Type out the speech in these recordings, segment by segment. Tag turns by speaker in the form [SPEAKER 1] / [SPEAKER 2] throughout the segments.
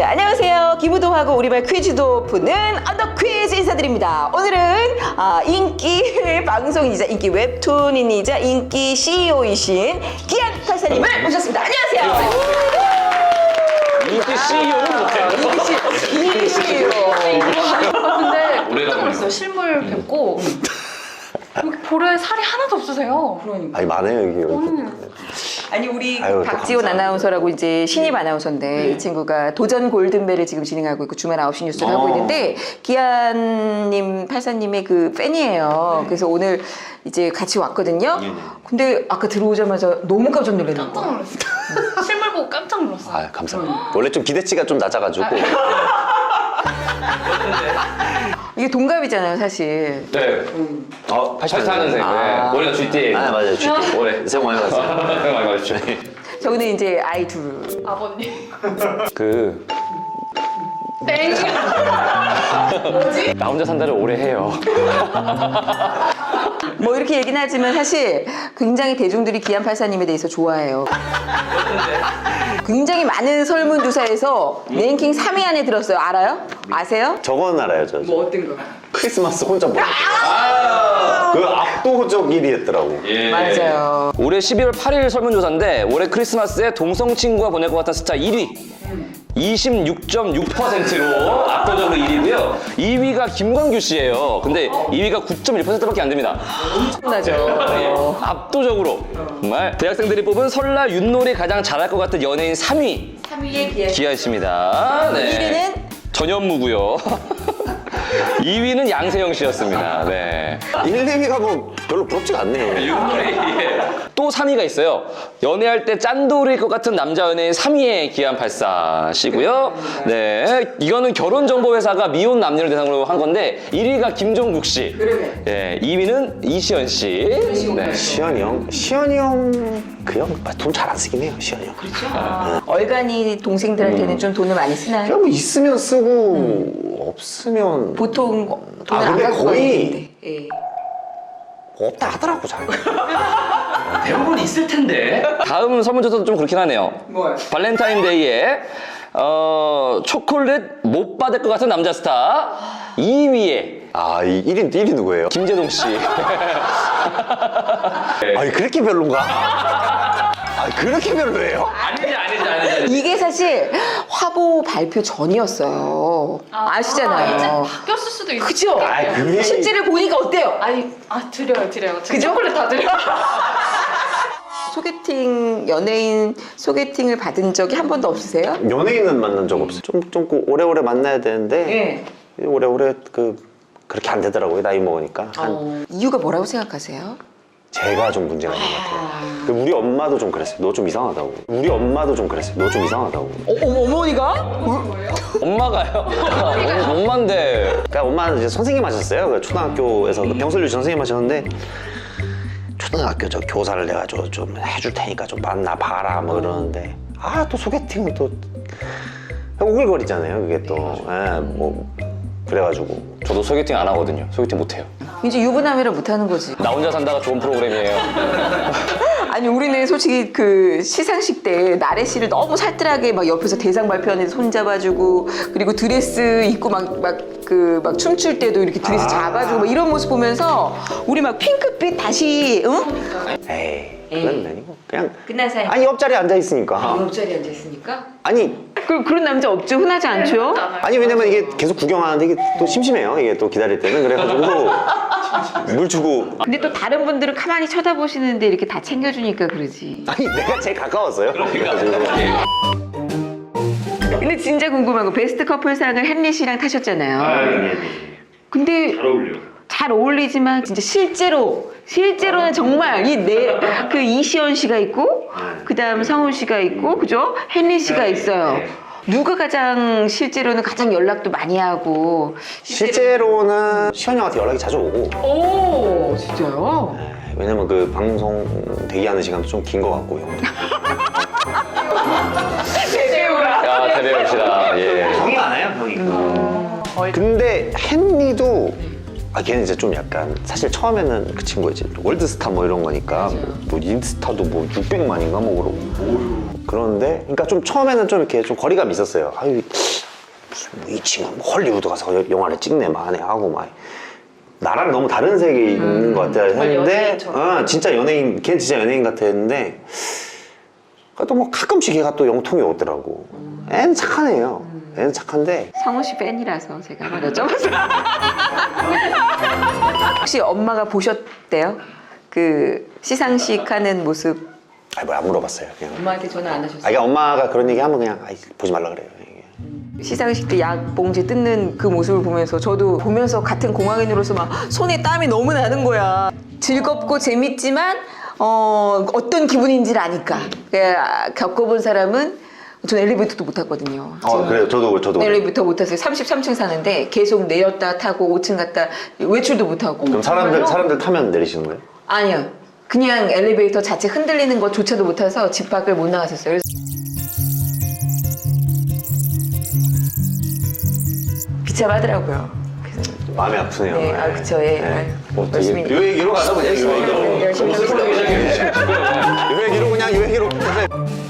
[SPEAKER 1] 자, 안녕하세요. 기부도 하고 우리말 퀴즈도 푸는 언더 퀴즈 인사드립니다. 오늘은 인기 방송인이자 인기 웹툰인이자 인기 CEO이신 기안 팔사님을 모셨습니다. 안녕하세요.
[SPEAKER 2] 인기 CEO는 뭐예요?
[SPEAKER 1] 인기 CEO.
[SPEAKER 3] 근데
[SPEAKER 2] 오래가거든요.
[SPEAKER 3] 깜짝 놀랐어요. 실물 뵙고 여기 볼에 살이 하나도 없으세요.
[SPEAKER 1] 그러니까.
[SPEAKER 4] 아니 많아요 이게.
[SPEAKER 1] 아니 우리
[SPEAKER 4] 아유,
[SPEAKER 1] 박지원
[SPEAKER 4] 감사합니다.
[SPEAKER 1] 아나운서라고 이제 신입 아나운서인데 이 친구가 도전 골든벨을 지금 진행하고 있고 주말 9시 뉴스를 하고 있는데 기안님 팔사님의 그 팬이에요. 그래서 오늘 이제 같이 왔거든요. 근데 아까 들어오자마자 너무 깜짝 놀랐는
[SPEAKER 3] 깜짝
[SPEAKER 1] 거야.
[SPEAKER 3] 놀랐어요. 실물 보고 깜짝 놀랐어요.
[SPEAKER 4] 아 감사합니다. 원래 좀 기대치가 좀 낮아가지고.
[SPEAKER 1] 이게 동갑이잖아요, 사실.
[SPEAKER 2] 네. 84년생.
[SPEAKER 4] 아.
[SPEAKER 2] 네. 올해가 GT.
[SPEAKER 4] 아 맞아요. GT.
[SPEAKER 2] 올해.
[SPEAKER 4] 새해 복 많이 받으세요.
[SPEAKER 2] 많이 받으십시오.
[SPEAKER 1] 저는 이제 아이 둘.
[SPEAKER 3] 아버님.
[SPEAKER 2] 그,
[SPEAKER 3] 땡. 뭐지?
[SPEAKER 2] 나 혼자 산다를 오래 해요.
[SPEAKER 1] 뭐 이렇게 얘기는 하지만 사실 굉장히 대중들이 기안 팔사님에 대해서 좋아해요. 굉장히 많은 설문조사에서 랭킹 3위 안에 들었어요. 알아요? 아세요?
[SPEAKER 4] 저건 알아요 저.
[SPEAKER 1] 어떤 거?
[SPEAKER 4] 크리스마스 혼자 보는 거. 그 압도적 1위였더라고.
[SPEAKER 2] 예.
[SPEAKER 1] 맞아요.
[SPEAKER 2] 올해 11월 8일 설문조사인데 올해 크리스마스에 동성 친구와 보낼 것 같은 스타 1위. 26.6%로 압도적으로 1위고요. 2위가 김광규 씨예요. 근데 2위가 9.1%밖에 안 됩니다.
[SPEAKER 1] 엄청나죠.
[SPEAKER 2] 압도적으로 정말 대학생들이 뽑은 설날 윷놀이 가장 잘할 것 같은 연예인 3위
[SPEAKER 1] 3위의 기안.
[SPEAKER 2] 기아 씨입니다. 네.
[SPEAKER 1] 1위는
[SPEAKER 2] 전현무고요. 2위는 양세형 씨였습니다. 네.
[SPEAKER 4] 1, 2위가 뭐 별로 부럽지가 않네요.
[SPEAKER 2] 윷놀이. 또 3위가 있어요. 연애할 때 짠돌일 것 같은 남자 연예인 3위의 기안84 씨고요. 네. 이거는 결혼정보회사가 미혼 남녀를 대상으로 한 건데 1위가 김종국 씨. 네. 2위는 이시연 씨. 네.
[SPEAKER 4] 시현이 형. 시현이 형. 그 형 돈 잘 안 쓰긴 해요. 시현이 형.
[SPEAKER 1] 얼간이 동생들한테는 좀 돈을 많이 쓰나요?
[SPEAKER 4] 그냥 뭐 있으면 쓰고 없으면
[SPEAKER 1] 보통 돈을 안
[SPEAKER 4] 근데
[SPEAKER 1] 갖고
[SPEAKER 4] 거의-
[SPEAKER 1] 가는데. 예.
[SPEAKER 4] 없다 하더라고 잘.
[SPEAKER 2] 대부분 있을 텐데. 다음 설문조사도 좀 그렇긴 하네요.
[SPEAKER 1] 뭘?
[SPEAKER 2] 발렌타인데이에 초콜릿 못 받을 것 같은 남자 스타 2위에
[SPEAKER 4] 아, 이 1위 누구예요?
[SPEAKER 2] 김재동 씨.
[SPEAKER 4] 아니 그렇게 별론가? 아 그렇게 별로예요?
[SPEAKER 2] 아니지.
[SPEAKER 1] 이게 사실 화보 발표 전이었어요. 아시잖아요.
[SPEAKER 3] 이제 바뀌었을 수도 있어.
[SPEAKER 1] 그죠?
[SPEAKER 4] 아 그게
[SPEAKER 1] 실제로 보니까 어때요?
[SPEAKER 3] 아니, 드려요.
[SPEAKER 1] 그죠?
[SPEAKER 3] 초콜릿 다 드려요.
[SPEAKER 1] 소개팅, 연예인 소개팅을 받은 적이 한 번도 없으세요?
[SPEAKER 4] 연예인은 만난 적 없어요. 좀 오래오래 만나야 되는데 오래오래 그렇게 안 되더라고요. 나이 먹으니까.
[SPEAKER 1] 이유가 뭐라고 생각하세요?
[SPEAKER 4] 제가 좀 문제가 있는 것 같아요. 우리 엄마도 좀 그랬어요. 너 좀 이상하다고. 우리 엄마도 좀 그랬어요. 너 좀 이상하다고.
[SPEAKER 1] 어머니가?
[SPEAKER 2] 엄마가요? 엄마인데.
[SPEAKER 4] 그러니까 엄마는 이제 선생님 하셨어요. 그 초등학교에서 병설유 선생님 하셨는데 초등학교 저 교사를 내가 좀 해줄 테니까 좀 만나 봐라 뭐 이러는데 또 소개팅은 또 오글거리잖아요. 그게 또 뭐 그래가지고
[SPEAKER 2] 저도 소개팅 안 하거든요. 소개팅 못 해요.
[SPEAKER 1] 이제 유부남이라 못하는 거지.
[SPEAKER 2] 나 혼자 산다가 좋은 프로그램이에요.
[SPEAKER 1] 아니 우리는 솔직히 그 시상식 때 나래 씨를 너무 살뜰하게 막 옆에서 대상 발표하는데 손잡아주고 그리고 드레스 입고 막 춤출 때도 이렇게 드레스 잡아주고 막 이런 모습 보면서 우리 막 핑크빛 다시
[SPEAKER 4] 에이 그건 아니고 그냥
[SPEAKER 1] 끝난 사이.
[SPEAKER 4] 아니 옆자리에 앉아 있으니까
[SPEAKER 1] 옆자리에 앉아 있으니까.
[SPEAKER 4] 아니
[SPEAKER 1] 그런 남자 없죠? 흔하지 않죠?
[SPEAKER 4] 아니 왜냐면 이게 계속 구경하는데 이게 또 심심해요. 이게 또 기다릴 때는 그래가지고 물 주고
[SPEAKER 1] 근데 또 다른 분들은 가만히 쳐다보시는데 이렇게 다 챙겨주니까 그러지.
[SPEAKER 4] 아니 내가 제일 가까웠어요. 그래가지고
[SPEAKER 1] 근데 진짜 궁금한 거 베스트 커플상을 헨리 씨랑 타셨잖아요. 근데 잘 어울리지만 진짜 실제로는 정말 그 이시연 씨가 있고 그다음 성훈 씨가 있고 그죠? 헨리 씨가 있어요. 누가 실제로는 가장 연락도 많이 하고
[SPEAKER 4] 실제로는 시현 형한테 연락이 자주 오고
[SPEAKER 1] 오 진짜요?
[SPEAKER 4] 왜냐면 그 방송 대기하는 시간도 좀 긴 것 같고요.
[SPEAKER 2] 야, 대배웁시다. 예.
[SPEAKER 4] 형이 많아요 형이. 근데 헨리도 아 걔는 이제 좀 약간 사실 처음에는 그 친구가 이제 월드스타 뭐 이런 거니까 뭐 인스타도 뭐 600만인가 뭐 그러고 그런데 그러니까 좀 처음에는 좀 이렇게 좀 거리감이 있었어요. 아유 무슨 뭐 이 친구 뭐 헐리우드 가서 영화를 찍네 마네 하고 막 나랑 너무 다른 세계에 있는 것 같아 했는데 진짜 연예인 걔는 진짜 연예인 같아 했는데 또 뭐 가끔씩 걔가 또 영통이 오더라고. 애는 착한 애예요. 애는 착한데
[SPEAKER 1] 성우 씨 팬이라서 제가 한번 여쭤봤어요. 혹시 엄마가 보셨대요? 그 시상식 하는 모습.
[SPEAKER 4] 아니 뭐 안 물어봤어요. 그냥.
[SPEAKER 1] 엄마한테 전화 안 하셨어요?
[SPEAKER 4] 그러니까 엄마가 그런 얘기 하면 그냥 아이, 보지 말라 그래요. 이게.
[SPEAKER 1] 시상식 때 약 봉지 뜯는 그 모습을 보면서 저도 보면서 같은 공항인으로서 막 손에 땀이 너무 나는 거야. 즐겁고 재밌지만 어떤 기분인지를 아니까. 그러니까 겪어본 사람은 전 엘리베이터도 못 탔거든요.
[SPEAKER 4] 그래요. 저도 그래요.
[SPEAKER 1] 엘리베이터 못 탔어요. 33층 사는데 계속 내렸다 타고 5층 갔다 외출도 못 하고.
[SPEAKER 4] 그럼 사람들 타면 내리시는 거예요?
[SPEAKER 1] 아니요. 그냥 엘리베이터 자체 흔들리는 것조차도 못 타서 집 밖을 못 나갔었어요. 그래서 비참하더라고요. 그래서
[SPEAKER 4] 마음이 아프네요.
[SPEAKER 1] 네, 아 그쵸. 예. 아유, 열심히.
[SPEAKER 4] 요 얘기로 가자 그냥. 요 얘기로.
[SPEAKER 1] 열심히 하고 있어요.
[SPEAKER 4] 요 얘기로 그냥 요 얘기로.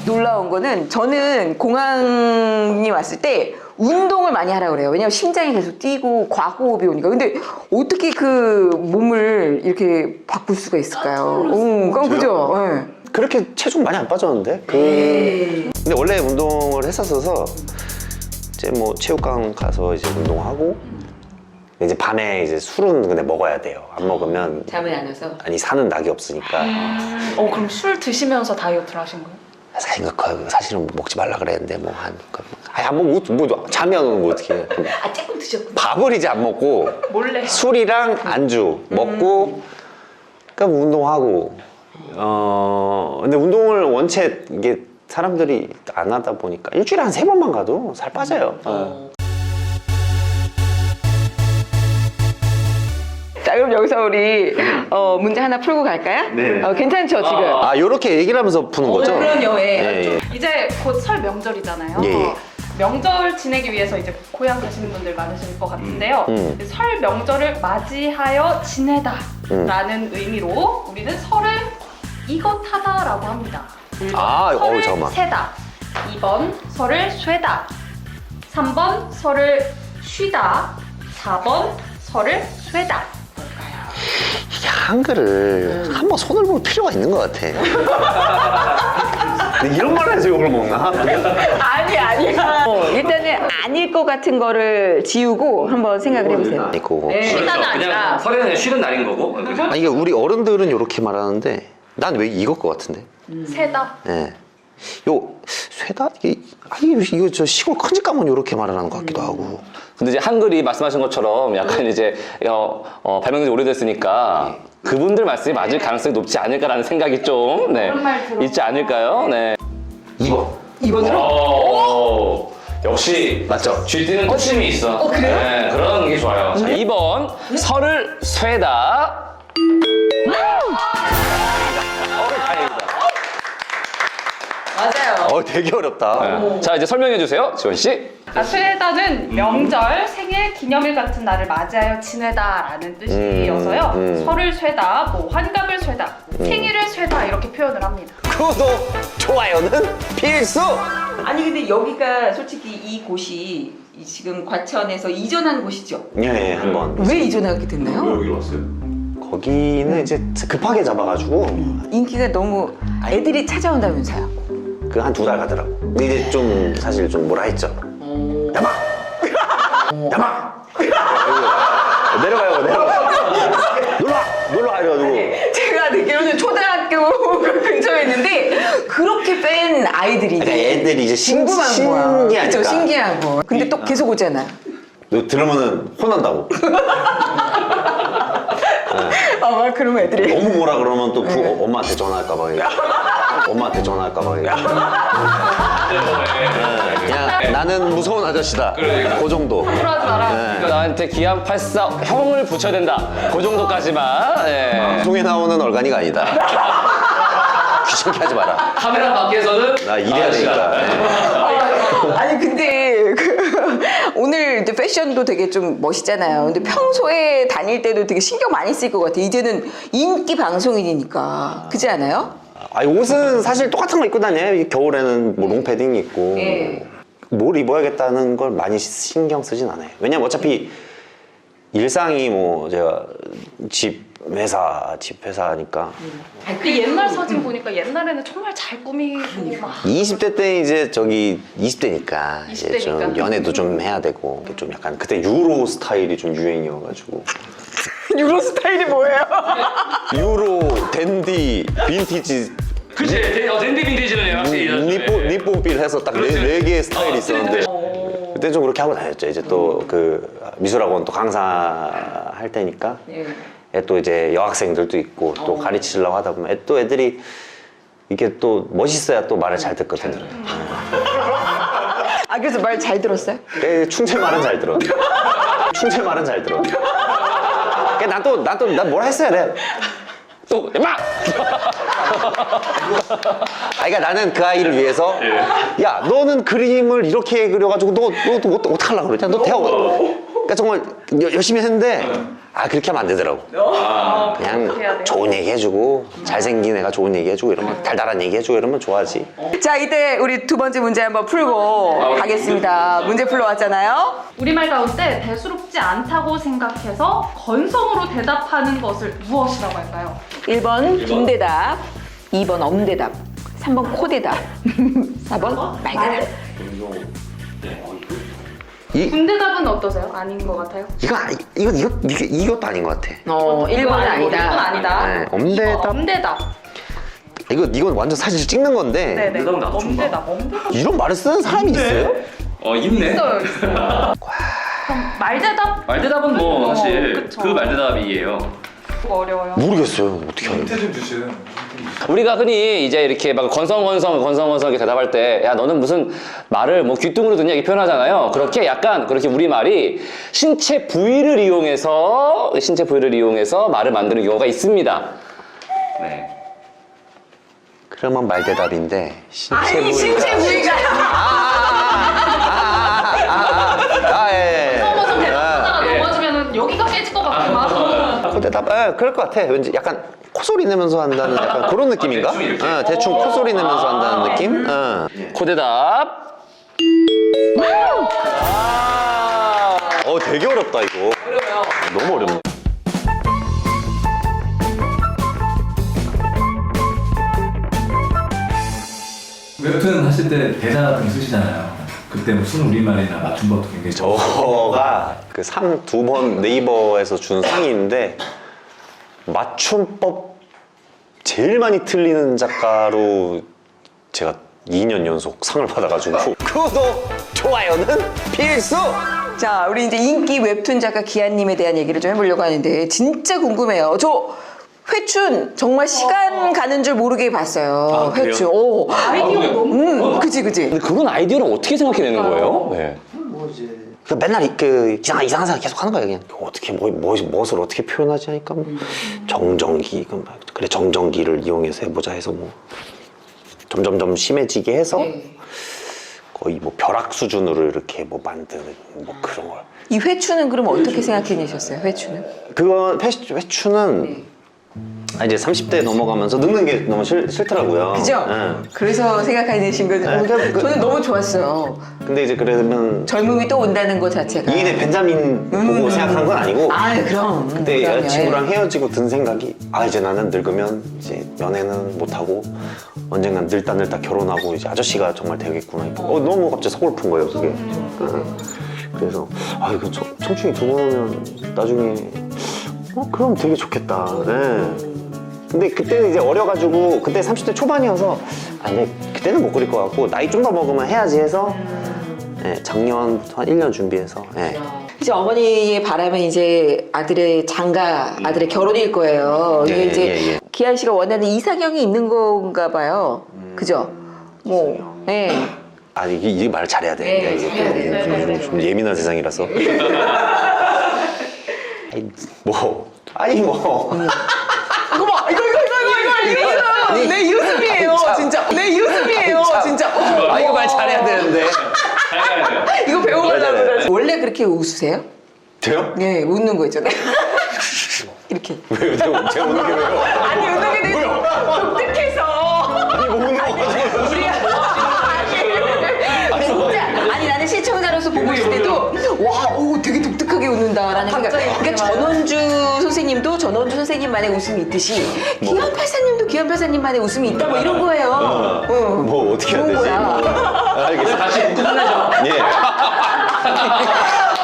[SPEAKER 1] 놀라운 거는 저는 공항이 왔을 때 운동을 많이 하라고 그래요. 왜냐면 심장이 계속 뛰고 과호흡이 오니까. 근데 어떻게 그 몸을 이렇게 바꿀 수가 있을까요? 그죠? 네.
[SPEAKER 4] 그렇게 체중 많이 안 빠졌는데. 근데 원래 운동을 했었어서 이제 뭐 체육관 가서 이제 운동하고 이제 밤에 이제 술은 근데 먹어야 돼요. 안 먹으면
[SPEAKER 1] 잠을 안 와서.
[SPEAKER 4] 아니 사는 낙이 없으니까.
[SPEAKER 3] 그럼 술 드시면서 다이어트를 하신 거예요?
[SPEAKER 4] 사실은 먹지 말라 그랬는데 뭐 한 안 먹고 뭐 잠이 안 오는 거 어떻게 해.
[SPEAKER 1] 아 조금 드셨구나.
[SPEAKER 4] 밥을 이제 안 먹고
[SPEAKER 3] 몰래.
[SPEAKER 4] 술이랑 안주 먹고 그러니까 운동하고 근데 운동을 원체 이게 사람들이 안 하다 보니까 일주일에 한 3번만 가도 살 빠져요.
[SPEAKER 1] 자 그럼 여기서 우리 문제 하나 풀고 갈까요?
[SPEAKER 4] 네.
[SPEAKER 1] 괜찮죠 지금?
[SPEAKER 4] 요렇게 얘기를 하면서 푸는 거죠?
[SPEAKER 1] 그럼요. 예.
[SPEAKER 4] 예.
[SPEAKER 3] 이제 곧 설 명절이잖아요.
[SPEAKER 4] 예.
[SPEAKER 3] 명절 지내기 위해서 이제 고향 가시는 분들 많으실 것 같은데요. 설 명절을 맞이하여 지내다라는 의미로 우리는 설을 이것하다라고 합니다. 1번 설을
[SPEAKER 4] 잠깐만.
[SPEAKER 3] 세다, 2번 설을 쇠다, 3번 설을 쉬다, 4번 설을 쇠다.
[SPEAKER 4] 이게 한글을 한번 손을 볼 필요가 있는 것 같아. 근데 이런 말을 해서 욕을 먹나?
[SPEAKER 1] 아니야. 일단은 아닐 것 같은 거를 지우고 한번 생각을 해보세요.
[SPEAKER 4] 아니고.
[SPEAKER 3] 쉬다는 아니라
[SPEAKER 2] 설에는 그냥 쉬는 날인 거고. 그죠?
[SPEAKER 4] 아니 이게 우리 어른들은 이렇게 말하는데 난 왜 이것 것 같은데?
[SPEAKER 3] 세다.
[SPEAKER 4] 예. 요 쇠다? 이거 저 시골 큰 집 가면 이렇게 말하는 것 같기도 하고.
[SPEAKER 2] 근데 이제 한글이 말씀하신 것처럼 약간 이제 발명된 지 오래됐으니까 그분들 말씀이 맞을 가능성이 높지 않을까라는 생각이 좀 있지 않을까요? 네.
[SPEAKER 4] 2번.
[SPEAKER 1] 2번으로?
[SPEAKER 2] 역시
[SPEAKER 4] 맞죠?
[SPEAKER 2] 쥐띠는 호심이 있어.
[SPEAKER 1] 그래요?
[SPEAKER 2] 네, 그런 게 좋아요. 자, 2번 설을 쇠다. 다행입니다.
[SPEAKER 1] 맞아요.
[SPEAKER 4] 되게 어렵다.
[SPEAKER 2] 네. 자 이제 설명해 주세요, 지원 씨.
[SPEAKER 3] 쇠다는 명절, 생일, 기념일 같은 날을 맞이하여 지내다라는 뜻이어서요. 설을 쇠다, 뭐 환갑을 쇠다, 생일을 쇠다 이렇게 표현을 합니다.
[SPEAKER 4] 구독, 좋아요는 필수!
[SPEAKER 1] 아니 근데 여기가 솔직히 이 곳이 지금 과천에서 이전한 곳이죠?
[SPEAKER 4] 예, 한번.
[SPEAKER 1] 왜 이전하게 됐나요?
[SPEAKER 2] 여기로 왔어요?
[SPEAKER 4] 거기는 이제 급하게 잡아가지고
[SPEAKER 1] 인기가 너무 애들이 찾아온다면서요?
[SPEAKER 4] 그 한 2달 가더라고. 근데 이제 좀 사실 좀 뭐라 했죠. 야마! 야마! 내려가요. 놀러와 이래가지고.
[SPEAKER 1] 제가 듣기로는 초등학교 근처에 있는데 그렇게 뺀 아이들이
[SPEAKER 4] 그러니까 애들이 이제
[SPEAKER 1] 궁금한 거야.
[SPEAKER 4] 신기하니까.
[SPEAKER 1] 그쵸, 신기하고. 근데 또 계속 오잖아.
[SPEAKER 4] 너 들으면은 혼난다고.
[SPEAKER 1] 그러면 애들이.
[SPEAKER 4] 너무 뭐라 그러면 또 엄마한테 전화할까봐. 엄마한테 전화할까봐. 그냥 나는 무서운 아저씨다. 그 정도.
[SPEAKER 3] 그러지 마라.
[SPEAKER 2] 그러니까 나한테 기안 84 형을 붙여야 된다. 그 정도까지만. 네.
[SPEAKER 4] 방송에 나오는 얼간이가 아니다. 귀찮게 하지 마라.
[SPEAKER 2] 카메라 밖에서는
[SPEAKER 4] 나 일해야 되니까.
[SPEAKER 1] 아니 근데 오늘 이제 패션도 되게 좀 멋있잖아요. 근데 평소에 다닐 때도 되게 신경 많이 쓸 것 같아. 이제는 인기 방송인이니까. 그렇지 않아요?
[SPEAKER 4] 아니 옷은 사실 똑같은 거 입고 다녀요. 이 겨울에는 뭐 롱패딩 입고
[SPEAKER 1] 예.
[SPEAKER 4] 뭘 입어야겠다는 걸 많이 신경 쓰진 않아요. 왜냐면 어차피 일상이 뭐 제가 집 회사니까
[SPEAKER 3] 근데 옛날 사진 보니까 옛날에는 정말 잘 꾸미고 막
[SPEAKER 4] 20대 때 이제 저기 20대니까 이제 좀
[SPEAKER 3] 20대니까.
[SPEAKER 4] 연애도 좀 해야 되고 좀 약간 그때 유로 스타일이 좀 유행이어가지고
[SPEAKER 1] 유로 스타일이 뭐예요?
[SPEAKER 4] 유로 댄디 빈티지
[SPEAKER 2] 그치, 댄디 빈티지네요, 확실히.
[SPEAKER 4] 니폰필 해서 딱 네 개의 스타일이 있었는데 그때 좀 그렇게 하고 다녔죠. 이제 또 그 미술학원 또 강사할 때니까 또 이제 여학생들도 있고 또 가르치려고 하다 보면 또 애들이 이게 또 멋있어야 또 말을 잘 듣거든요.
[SPEAKER 1] 아, 그래서 말 잘 들었어요?
[SPEAKER 4] 충재 말은 잘 들어. 충재 말은 잘 들어. 난 뭐라 했어야 돼.
[SPEAKER 2] 또, 임마!
[SPEAKER 4] 그러니까 나는 그 아이를 위해서 야 너는 그림을 이렇게 그려가지고 너 어떡하려고 그러냐 너 대학 그러니까 정말 열심히 했는데 그렇게 하면 안 되더라고. 그냥 좋은 얘기 해주고 잘생긴 애가 좋은 얘기 해주고 이러면 달달한 얘기 해주고 이러면 좋아하지.
[SPEAKER 1] 자, 이때 우리 두 번째 문제 한번 풀고 가겠습니다. 문제 풀러 왔잖아요.
[SPEAKER 3] 우리말 가운데 대수롭지 않다고 생각해서 건성으로 대답하는 것을 무엇이라고 할까요?
[SPEAKER 1] 1번 빈대답, 2번 엄대답, 3번 코대답, 4번 말대답.
[SPEAKER 3] 군대답은 어떠세요? 아닌 것 같아요?
[SPEAKER 4] 이것도 아닌 것 같아.
[SPEAKER 1] 1번은 아니다.
[SPEAKER 3] 1번 아니다.
[SPEAKER 4] 네, 엄대답.
[SPEAKER 3] 엄대답.
[SPEAKER 4] 이건 완전 사실 찍는 건데
[SPEAKER 3] 네네.
[SPEAKER 2] 엄대답 나도 좀
[SPEAKER 3] 엄대답.
[SPEAKER 4] 이런 말을 쓰는 사람이 있어요?
[SPEAKER 2] 있네.
[SPEAKER 3] 있어요. 그럼 말대답?
[SPEAKER 2] 말대답은 뭐, 사실
[SPEAKER 3] 그쵸.
[SPEAKER 2] 그 말대답이에요.
[SPEAKER 3] 어려워요.
[SPEAKER 4] 모르겠어요. 어떻게 하는
[SPEAKER 5] 힌트 좀 주시는.
[SPEAKER 2] 우리가 흔히 이제 이렇게 막 건성건성하게 대답할 때, 야, 너는 무슨 말을 뭐 귀뚱으로 듣냐 이렇게 표현하잖아요. 그렇게 약간, 그렇게 우리말이 신체 부위를 이용해서 말을 만드는 경우가 있습니다. 네.
[SPEAKER 4] 그러면 말대답인데 신체 부위가
[SPEAKER 1] 신체 부위가.
[SPEAKER 4] 예.
[SPEAKER 3] 넘어서 대답하다가 넘어지면 여기가 깨질 것 같고 막.
[SPEAKER 4] 코대답 그럴 것 같아. 왠지 약간 코소리 내면서 한다는 약간 그런 느낌인가?
[SPEAKER 2] 대충 이렇게.
[SPEAKER 4] 대충 코소리 내면서 한다는 느낌?
[SPEAKER 2] 코대답.
[SPEAKER 4] 되게 어렵다 이거.
[SPEAKER 1] 어려워요.
[SPEAKER 4] 너무 어렵네.
[SPEAKER 5] 웹툰 하실 때 대사 같은 거 쓰시잖아요. 그때 무슨 우리말이나 맞춤법도 굉장히
[SPEAKER 4] 저가 그 상 2번 네이버에서 준 상이 있는데 맞춤법 제일 많이 틀리는 작가로 제가 2년 연속 상을 받아가지고 구독, 좋아요는 필수!
[SPEAKER 1] 자, 우리 이제 인기 웹툰 작가 기아님에 대한 얘기를 좀 해보려고 하는데 진짜 궁금해요. 저 회춘 정말 시간 가는 줄 모르게 봤어요.
[SPEAKER 4] 그래요?
[SPEAKER 1] 회춘. 오.
[SPEAKER 3] 아이디어 너무.
[SPEAKER 1] 그치.
[SPEAKER 2] 근데 그런 아이디어를 어떻게 생각해내는 거예요? 네.
[SPEAKER 4] 그 맨날 이상한 생각 계속 하는 거예요. 그냥 어떻게 무엇을 어떻게 표현하지 하니까 뭐 정전기 그래 정전기를 이용해서 해보자 해서 뭐 점점 심해지게 해서 거의 뭐 벼락 수준으로 이렇게 뭐 만드는 뭐 그런 걸.
[SPEAKER 1] 이 회춘은 그럼 어떻게 생각해내셨어요? 회춘은?
[SPEAKER 4] 그거 회추는 이제 30대 넘어가면서 늙는 게 너무 싫더라고요.
[SPEAKER 1] 그죠?
[SPEAKER 4] 예.
[SPEAKER 1] 그래서 생각해내신 거죠. 저는 너무 좋았어요.
[SPEAKER 4] 근데 이제 그러면
[SPEAKER 1] 젊음이 또 온다는 것 자체가.
[SPEAKER 4] 이인의 벤자민 보고 생각한 건 아니고
[SPEAKER 1] 그럼.
[SPEAKER 4] 그때
[SPEAKER 1] 그럼요.
[SPEAKER 4] 여자친구랑 헤어지고 든 생각이 이제 나는 늙으면 이제 연애는 못하고 언젠간 늙다 결혼하고 이제 아저씨가 정말 되겠구나. 너무 갑자기 서글픈 거예요 그게. 그래서 이거 청춘이 돌아오면 나중에 그럼 되게 좋겠다. 네. 근데 그때는 이제 어려가지고 그때 30대 초반이어서 근데 그때는 못 그릴 것 같고 나이 좀 더 먹으면 해야지 해서 작년 한 1년 준비해서
[SPEAKER 1] 이제 어머니의 바람은 이제 아들의 장가, 아들의 결혼일 거예요. 이게 이제 기한 씨가 원하는 이상형이 있는 건가 봐요. 그죠? 뭐, 네.
[SPEAKER 4] 이게 말을 잘해야 돼. 이게 좀 예민한 세상이라서.
[SPEAKER 1] 이거 내 이웃음이에요, 진짜. 내 이웃음이에요, 진짜.
[SPEAKER 4] 이거 말 잘해야 되는데.
[SPEAKER 1] 이거 배워가려고 그러지. 원래 원래 그렇게 웃으세요?
[SPEAKER 4] 돼요?
[SPEAKER 1] 네, 웃는 거 있잖아요. 이렇게.
[SPEAKER 4] 왜요? 제가 웃는 게 왜요?
[SPEAKER 1] 아니, 웃는 게 되게 독특해서.
[SPEAKER 4] 아니 뭐 웃는 거 가지고
[SPEAKER 1] 진짜. 아니, 나는 시청자로서 보고 있을 때도, 와, 오, 되게 독특하게 웃는다라는 생각. 그러니까 전원주 선생님도 전원주 선생님만의 웃음이 있듯이, 기안팔사님도 기안팔사님만의 웃음이 있다, 뭐 이런 거예요.
[SPEAKER 4] 뭐 어떻게 해야
[SPEAKER 1] 좋은
[SPEAKER 4] 되지?
[SPEAKER 1] 거야.
[SPEAKER 4] 알겠습니다.
[SPEAKER 2] 다시 웃고 끝내죠.
[SPEAKER 4] 예.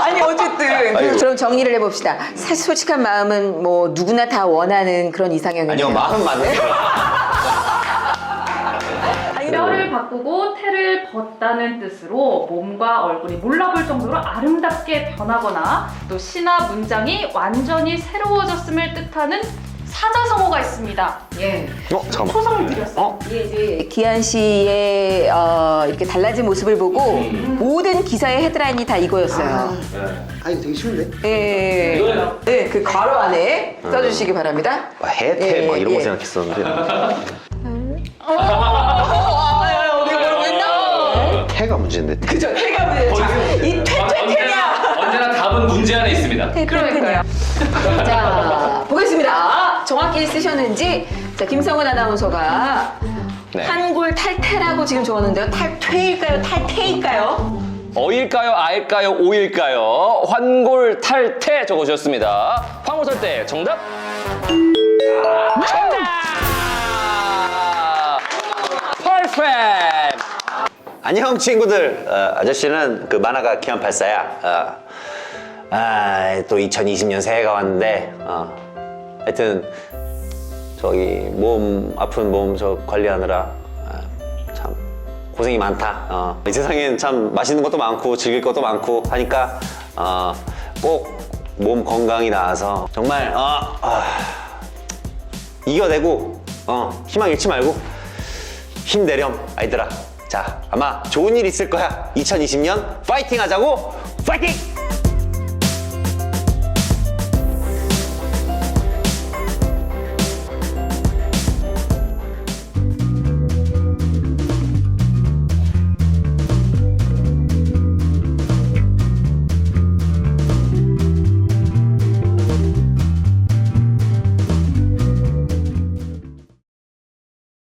[SPEAKER 1] 아니 어쨌든
[SPEAKER 4] 아이고.
[SPEAKER 1] 그럼 정리를 해봅시다. 사실 솔직한 마음은 뭐 누구나 다 원하는 그런 이상형이에요.
[SPEAKER 4] 아니요 마음 맞는
[SPEAKER 3] 뼈를 바꾸고 태를 벗다는 뜻으로 몸과 얼굴이 몰라볼 정도로 아름답게 변하거나 또 시나 문장이 완전히 새로워졌음을 뜻하는 사자성어가 있습니다.
[SPEAKER 1] 예.
[SPEAKER 4] 잠깐만.
[SPEAKER 3] 초성을 드렸어요.
[SPEAKER 1] 이게 이제 기한 씨의 이렇게 달라진 모습을 보고 모든 기사의 헤드라인이 다 이거였어요.
[SPEAKER 6] 아 이거 되게 쉬운데?
[SPEAKER 1] 예.
[SPEAKER 2] 이거예요.
[SPEAKER 1] 네, 그 괄호 안에 써주시기 바랍니다.
[SPEAKER 4] 해태 막 이런
[SPEAKER 1] 예.
[SPEAKER 4] 거 생각했었는데
[SPEAKER 1] 어디 뭐라고 했나?
[SPEAKER 4] 태가 문제인데
[SPEAKER 1] 그죠? 태가 문제. 자, 이 퇴퇴퇴냐?
[SPEAKER 2] 언제나 답은 문제 안에 있습니다.
[SPEAKER 1] 그러니까요. 자, 보겠습니다. 정확히 쓰셨는지. 자, 김성은 아나운서가
[SPEAKER 2] 네.
[SPEAKER 1] 한골 탈퇴라고 지금 적었는데요. 탈퇴일까요? 탈퇴일까요?
[SPEAKER 2] 어일까요? 아일까요? 오일까요? 환골 탈퇴 적어주셨습니다. 황홀 탈퇴 정답? 정답! 퍼펙트!
[SPEAKER 4] 안녕 친구들. 아저씨는 그 만화가 기안84야. 또 2020년 새해가 왔는데 하여튼 저기 몸 아픈 몸 저 관리하느라 참 고생이 많다. 이 세상엔 참 맛있는 것도 많고 즐길 것도 많고 하니까 꼭 몸 건강히 나아서 정말 이겨내고 희망 잃지 말고 힘내렴 아이들아. 자 아마 좋은 일 있을 거야. 2020년 파이팅 하자고. 파이팅!